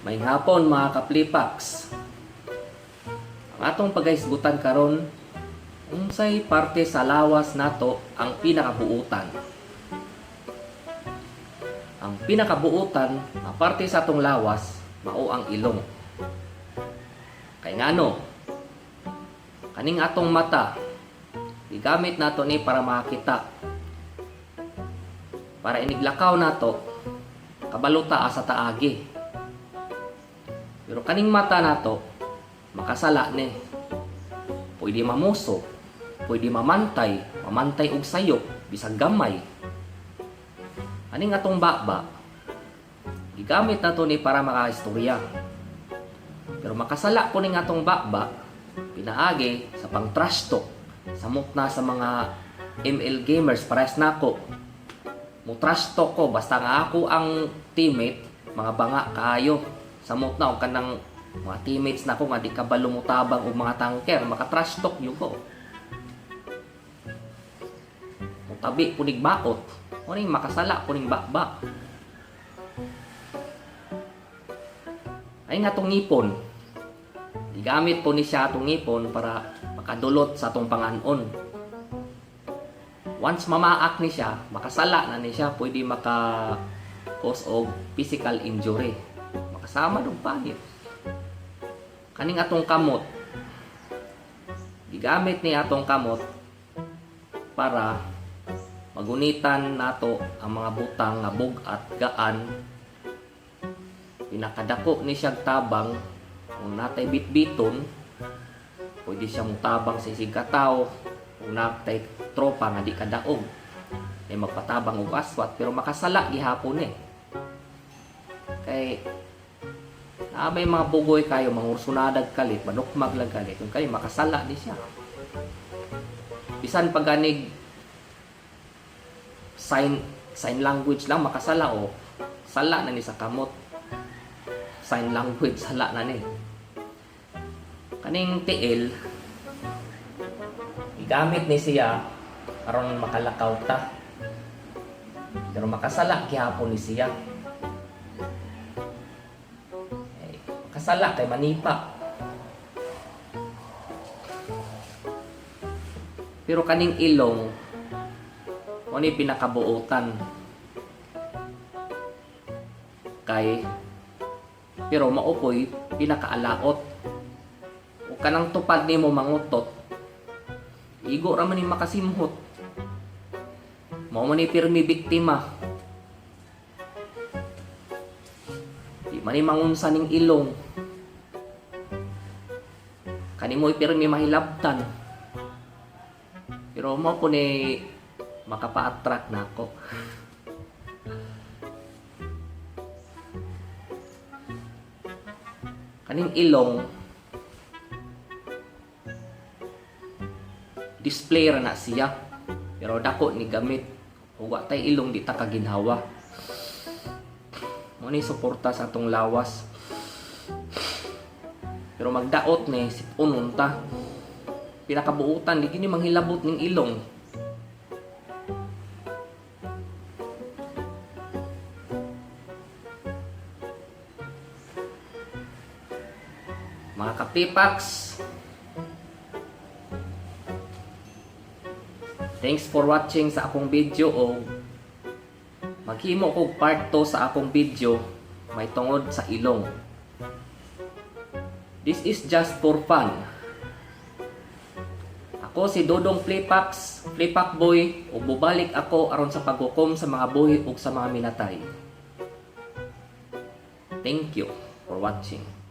May hapon mga kaplipaks. Ang atong pagahisgutan karon unsay parte sa lawas nato ang pinakabuutan. Ang pinakabuutan na parte sa atong lawas mao ang ilong. Kay ngano? Kaning atong mata gigamit nato ni para makita. Para iniglakaw nato kabaluta sa taagi. Pero kaning mata nato makasala ni. Pwede mamuso, pwede mamantay og sayop bisag gamay. Aning atong baba gigamit nato ni para makaistorya. Pero makasala ko ning atong baba pinaagi sa pang trash talk, samot na sa mga ML gamers pares nako. Mo trash talk ko basta nga ako ang teammate mga banga kaayo. Samot na og kanang mga teammates nako nga di kabalo mo tabang og mga tanker maka trash talk yo ko. Mo tabi punig baot. Mo ning makasala puning baba. Ay nga tong ngipon. Gigamit po ni siya atong ngipon para makadulot sa atong panganon. Once mamaak ni siya, makasala na ni siya, pwede maka-cause of physical injury. Makasama ng panit. Kaning atong kamot, gigamit ni atong kamot para magunitan nato ang mga butang nga bug at gaan. Pinakadako ni siya tabang kung natay bitbiton, pwede siya mutabang sa isig kataw. Kung natay tropa nga di kadaog ay magpatabang og aswat pero makasala gihapon kay may mga bugoy kayo mangursunadag kalit manukmag lang kalit kung kayo makasala di siya bisan paganig sign language lang makasala o sala na ni sa kamot. Sign language sala na ni kaning tiil gamit ni siya aron makalakaw ta. Pero makasala gihapon ni siya. Makasala kay manipa. Pero kaning ilong mo ni pinakabuotan. Kay pero maupoy pinakaalaot. O kanang tupad nimo mangutot. Igo raman ni makasimhot. Mao man ni pirmi biktima. Di man ni mangunsa ning ilong. Kanimo pirmi mahilabtan. Pero mao po ni makapa-attract nako. Kaning ilong display ra na siya pero dako ni gamit ug wa tay ilong di ta kaginhawa mo ni suporta sa atong lawas pero magdaot ni sipunon ta pinakabuutan di kini manghilabot ning ilong. Mga kapipaks, thanks for watching sa akong video o maghimo ko part 2 sa akong video may tungod sa ilong. This is just for fun. Ako si Dodong Flipax, Flipak Boy ug bubalik ako aron sa paghukom sa mga buhi ug sa mga minatay. Thank you for watching.